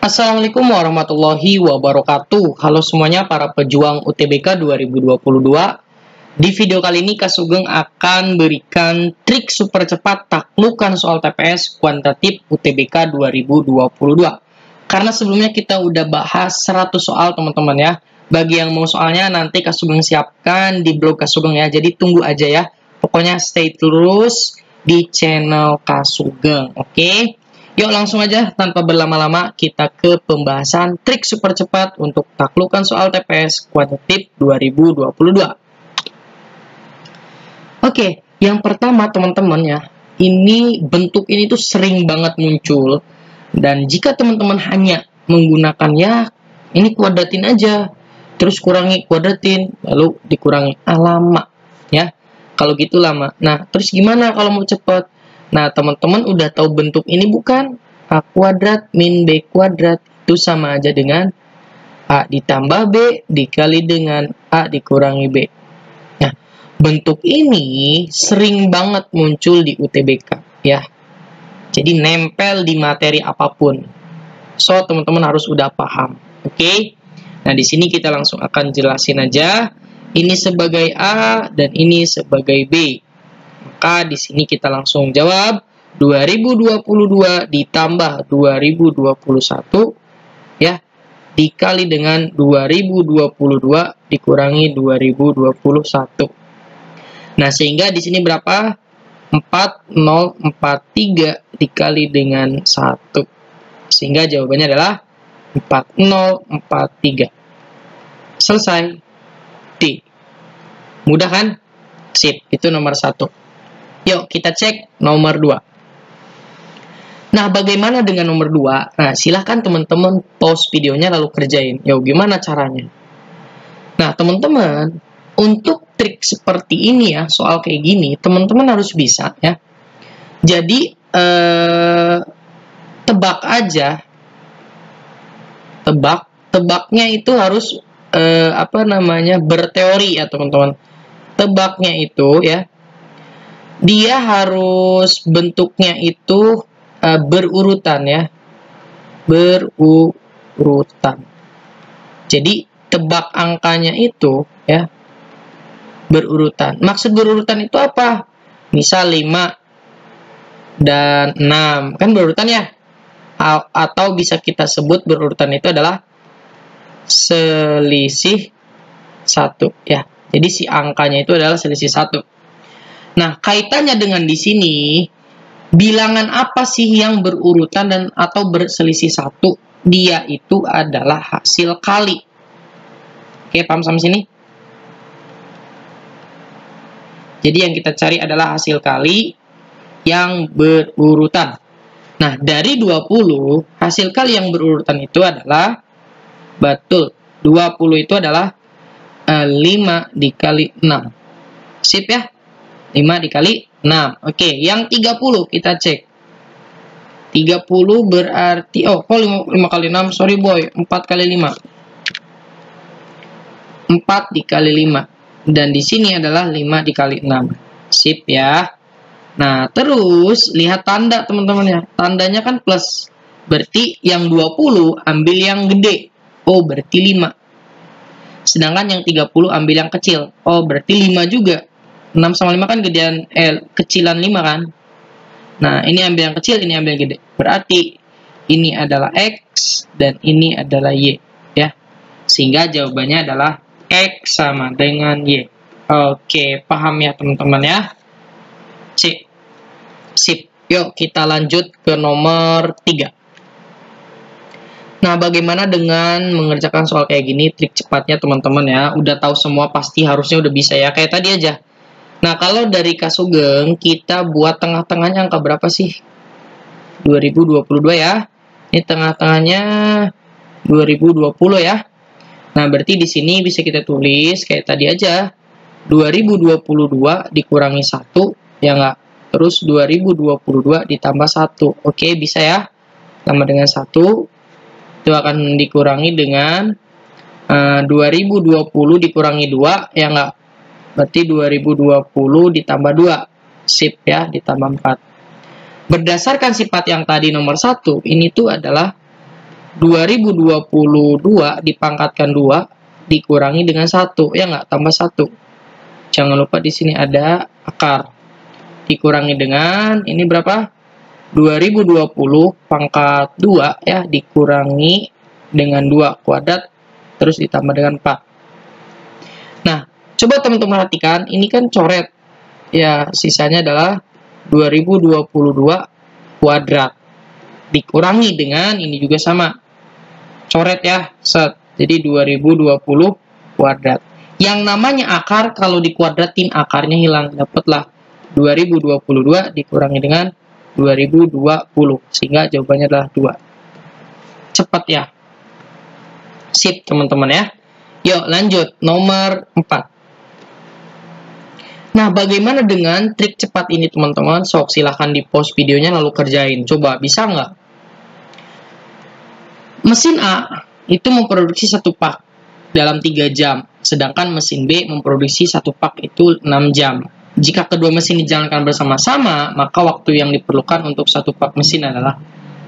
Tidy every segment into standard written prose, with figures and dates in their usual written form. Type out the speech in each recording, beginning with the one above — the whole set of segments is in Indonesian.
Assalamualaikum warahmatullahi wabarakatuh. Halo semuanya para pejuang UTBK 2022. Di video kali ini Kak Sugeng akan berikan trik super cepat taklukan soal TPS kuantitatif UTBK 2022. Karena sebelumnya kita udah bahas 100 soal teman-teman ya. Bagi yang mau soalnya nanti Kak Sugeng siapkan di blog Kak Sugeng ya. Jadi tunggu aja ya. Pokoknya stay terus di channel Kak Sugeng. Oke? Yuk langsung aja tanpa berlama-lama kita ke pembahasan trik super cepat untuk taklukan soal TPS kuantitatif 2022. Oke, yang pertama teman-teman ya, ini bentuk ini tuh sering banget muncul dan jika teman-teman hanya menggunakan ya ini kuadratin aja, terus kurangi kuadratin, lalu dikurangi lama ya. Kalau gitu lama. Nah, terus gimana kalau mau cepat? Nah, teman-teman udah tahu bentuk ini bukan? A kuadrat min B kuadrat itu sama aja dengan A ditambah B dikali dengan A dikurangi B. Nah, bentuk ini sering banget muncul di UTBK ya. Jadi nempel di materi apapun. So, teman-teman harus udah paham. Oke? Nah, di sini kita langsung akan jelasin aja. Ini sebagai A dan ini sebagai B. Maka di sini kita langsung jawab 2022 ditambah 2021 ya dikali dengan 2022 dikurangi 2021. Nah, sehingga di sini berapa? 4043 dikali dengan 1. Sehingga jawabannya adalah 4043. Selesai. D. Mudah kan? Sip, itu nomor 1. Yuk, kita cek nomor 2. Nah, bagaimana dengan nomor 2? Nah, silahkan teman-teman pause videonya lalu kerjain. Yuk, gimana caranya? Nah, teman-teman, untuk trik seperti ini ya, soal kayak gini, teman-teman harus bisa ya. Jadi, tebak aja. Tebaknya itu harus, berteori ya, teman-teman. Tebaknya itu ya, dia harus bentuknya itu berurutan ya, berurutan. Jadi tebak angkanya itu ya berurutan. Maksud berurutan itu apa? Misal 5 dan 6 kan berurutan ya, atau bisa kita sebut berurutan itu adalah selisih 1 ya. Jadi si angkanya itu adalah selisih 1. Nah, kaitannya dengan di sini, bilangan apa sih yang berurutan dan atau berselisih 1? Dia itu adalah hasil kali. Oke, paham sampai sini? Jadi yang kita cari adalah hasil kali yang berurutan. Nah, dari 20, hasil kali yang berurutan itu adalah, betul, 20 itu adalah 5 dikali 6. Sip ya? 5 dikali 6. Oke, yang 30 kita cek. 30 berarti, kok 5 kali 6? Sorry boy, 4 kali 5. 4 dikali 5. Dan di sini adalah 5 dikali 6. Sip ya. Nah, terus lihat tanda teman-teman ya. Tandanya kan plus. Berarti yang 20 ambil yang gede. Oh, berarti 5. Sedangkan yang 30 ambil yang kecil. Oh, berarti 5 juga. 6 sama 5 kan gedean, kecilan 5 kan. Nah, ini ambil yang kecil, ini ambil yang gede. Berarti ini adalah X dan ini adalah Y ya. Sehingga jawabannya adalah X sama dengan Y. Oke, paham ya teman-teman ya? Sip. Yuk kita lanjut ke nomor 3. Nah, bagaimana dengan mengerjakan soal kayak gini? Trik cepatnya teman-teman ya. Udah tahu semua pasti harusnya udah bisa ya. Kayak tadi aja. Nah, kalau dari Kak Sugeng, kita buat tengah-tengahnya angka berapa sih? 2022 ya. Ini tengah-tengahnya 2020 ya. Nah, berarti di sini bisa kita tulis kayak tadi aja. 2022 dikurangi 1, ya nggak? Terus 2022 ditambah 1. Oke, bisa ya? Tambah dengan 1. Itu akan dikurangi dengan 2020 dikurangi 2, ya nggak? Berarti 2020 ditambah 2. Sip ya, ditambah 4. Berdasarkan sifat yang tadi nomor 1, ini tuh adalah 2022 dipangkatkan 2 dikurangi dengan 1, ya nggak? Tambah 1. Jangan lupa di sini ada akar. Dikurangi dengan, ini berapa? 2020 pangkat 2 ya, dikurangi dengan 2 kuadrat, terus ditambah dengan 4. Nah, coba teman-teman perhatikan, ini kan coret. Ya, sisanya adalah 2022 kuadrat. Dikurangi dengan, ini juga sama. Coret ya, set. Jadi 2020 kuadrat. Yang namanya akar, kalau dikuadratin akarnya hilang. Dapatlah 2022 dikurangi dengan 2020. Sehingga jawabannya adalah 2. Cepat ya. Sip teman-teman ya. Yuk lanjut, nomor 4. Nah, bagaimana dengan trik cepat ini teman-teman? Sok silahkan di pause videonya lalu kerjain. Coba, bisa nggak? Mesin A itu memproduksi 1 pak dalam 3 jam. Sedangkan mesin B memproduksi 1 pak itu 6 jam. Jika kedua mesin dijalankan bersama-sama, maka waktu yang diperlukan untuk 1 pak mesin adalah...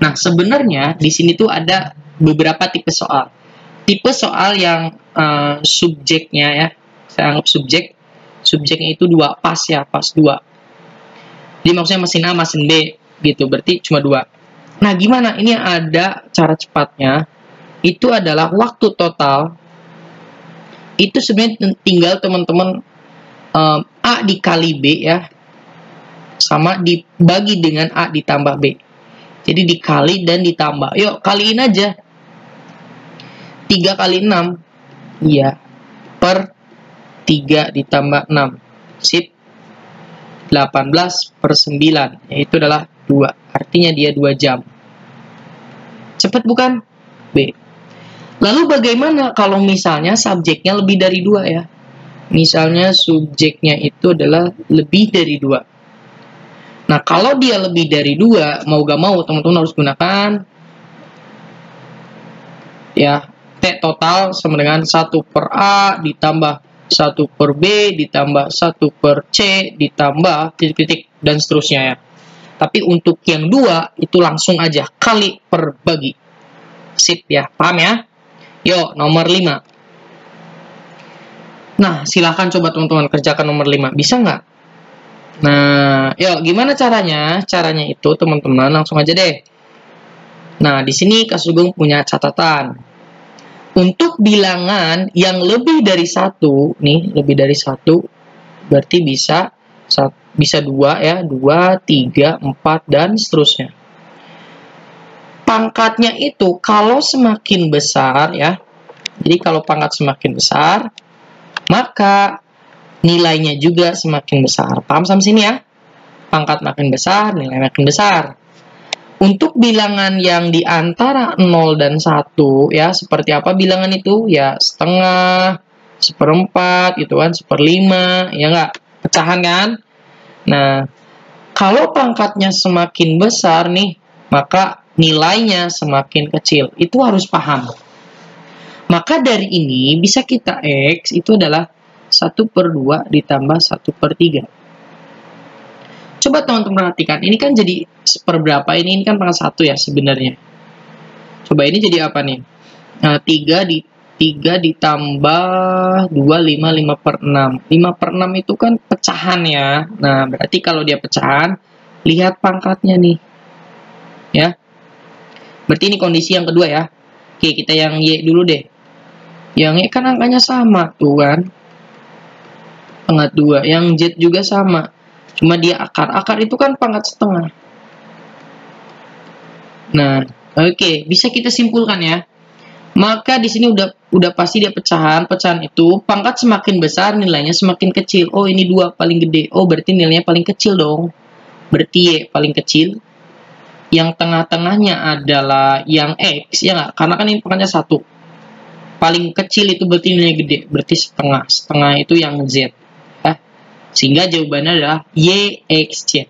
Nah, sebenarnya di sini tuh ada beberapa tipe soal. Tipe soal yang subjeknya ya, saya anggap subjeknya itu 2, pas ya, pas 2. Jadi maksudnya mesin A, mesin B gitu, berarti cuma 2. Nah, gimana? Ini ada cara cepatnya. Itu adalah waktu total. Itu sebenarnya tinggal teman-teman A dikali B ya, sama dibagi dengan A ditambah B. Jadi dikali dan ditambah. Yuk, kaliin aja. 3 kali 6. Iya. Per 3 ditambah 6. Sip. 18 per 9. Yaitu adalah 2. Artinya dia 2 jam. Cepat bukan? B. Lalu bagaimana kalau misalnya subjeknya lebih dari 2 ya? Misalnya subjeknya itu adalah lebih dari 2. Nah, kalau dia lebih dari 2, mau gak mau teman-teman harus gunakan ya, T total sama dengan 1 per A ditambah 1 per B ditambah 1 per C ditambah titik-titik dan seterusnya ya. Tapi untuk yang 2 itu langsung aja kali per bagi. Sip ya, paham ya? Yuk, nomor 5. Nah, silahkan coba teman-teman kerjakan nomor 5. Bisa nggak? Nah, yuk gimana caranya? Caranya itu teman-teman langsung aja deh. Nah, di sini Kak Sugeng punya catatan. Untuk bilangan yang lebih dari 1, nih, lebih dari 1, berarti bisa 2 ya, 2, 3, 4, dan seterusnya. Pangkatnya itu kalau semakin besar ya, jadi kalau pangkat semakin besar, maka nilainya juga semakin besar. Paham sampai sini ya? Pangkat makin besar, nilai makin besar. Untuk bilangan yang di antara 0 dan 1 ya, seperti apa bilangan itu? Ya, setengah, seperempat gitu kan, seperlima, ya enggak? Pecahan kan? Nah, kalau pangkatnya semakin besar nih, maka nilainya semakin kecil. Itu harus paham. Maka dari ini bisa kita X itu adalah 1 per 2 ditambah 1 per 3. Coba teman-teman perhatikan, ini kan jadi seperberapa, ini kan pangkat 1 ya sebenarnya. Coba ini jadi apa nih? Nah, 3 ditambah 2, 5 per 6. 5 per 6 itu kan pecahan ya. Nah, berarti kalau dia pecahan, lihat pangkatnya nih. Ya. Berarti ini kondisi yang kedua ya. Oke, kita yang Y dulu deh. Yang Y kan angkanya sama, tuh kan. Pangkat 2. Yang Z juga sama. Cuma dia akar. Akar itu kan pangkat setengah. Nah, oke, bisa kita simpulkan ya. Maka di sini udah pasti dia pecahan. Pecahan itu pangkat semakin besar nilainya semakin kecil. Oh, ini 2 paling gede. Oh, berarti nilainya paling kecil dong. Berarti Y paling kecil. Yang tengah-tengahnya adalah yang X, ya nggak? Karena kan ini pangkatnya 1. Paling kecil itu berarti nilainya gede. Berarti setengah. Setengah itu yang Z. Sehingga jawabannya adalah YXZ.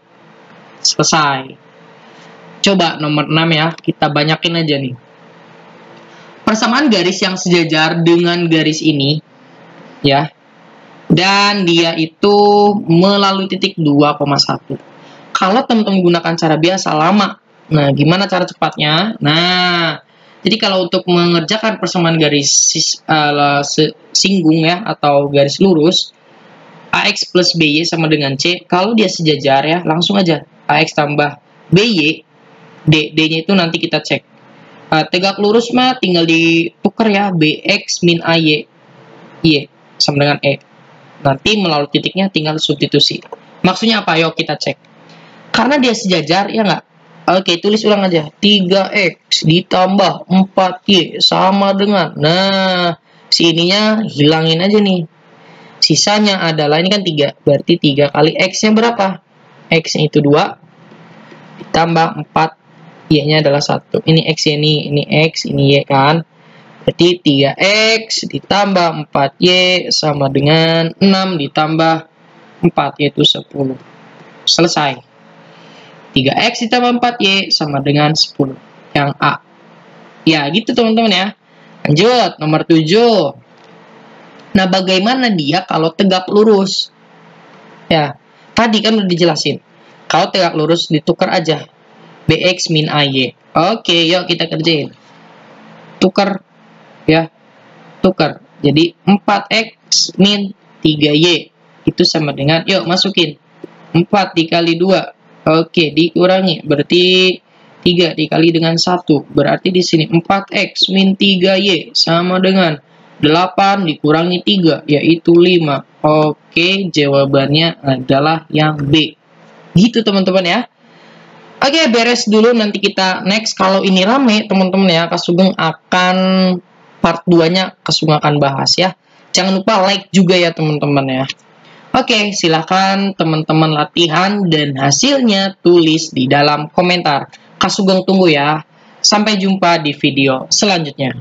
Selesai. Coba nomor 6 ya, kita banyakin aja nih. Persamaan garis yang sejajar dengan garis ini, ya. Dan dia itu melalui titik 2,1. Kalau teman-teman gunakan cara biasa lama. Nah, gimana cara cepatnya? Nah, Jadi kalau untuk mengerjakan persamaan garis singgung ya, atau garis lurus, AX plus BY sama dengan C, kalau dia sejajar ya, langsung aja AX tambah BY, D-nya itu nanti kita cek. Tegak lurus mah tinggal ditukar ya, BX min AY, Y sama dengan E. Nanti melalui titiknya tinggal substitusi. Maksudnya apa? Yuk kita cek. Karena dia sejajar, ya nggak? Oke, tulis ulang aja. 3X ditambah 4Y sama dengan... Nah, si ininya hilangin aja nih. Sisanya adalah, ini kan 3. Berarti 3 kali X-nya berapa? X-nya itu 2. Ditambah 4. Y-nya adalah 1. Ini X-nya ini X, ini Y kan? Berarti 3X ditambah 4Y sama dengan 6 ditambah 4, yaitu 10. Selesai. 3X ditambah 4Y sama dengan 10. Yang A. Ya, gitu teman-teman ya. Lanjut, nomor 7. Nah, bagaimana dia kalau tegak lurus? Ya, tadi kan udah dijelasin. Kalau tegak lurus, ditukar aja. BX min AY. Oke, yuk kita kerjain. Tukar. Ya, tukar. Jadi, 4X min 3Y. Itu sama dengan, yuk masukin. 4 dikali 2. Oke, dikurangi. Berarti 3 dikali dengan 1. Berarti di sini 4X min 3Y sama dengan 8 dikurangi 3, yaitu 5. Oke, jawabannya adalah yang B. Gitu teman-teman ya. Oke, beres dulu. Nanti kita next. Kalau ini rame teman-teman ya, Kak Sugeng akan part 2-nya Kak Sugeng akan bahas ya. Jangan lupa like juga ya teman-teman ya. Oke, silahkan teman-teman latihan dan hasilnya tulis di dalam komentar. Kak Sugeng tunggu ya. Sampai jumpa di video selanjutnya.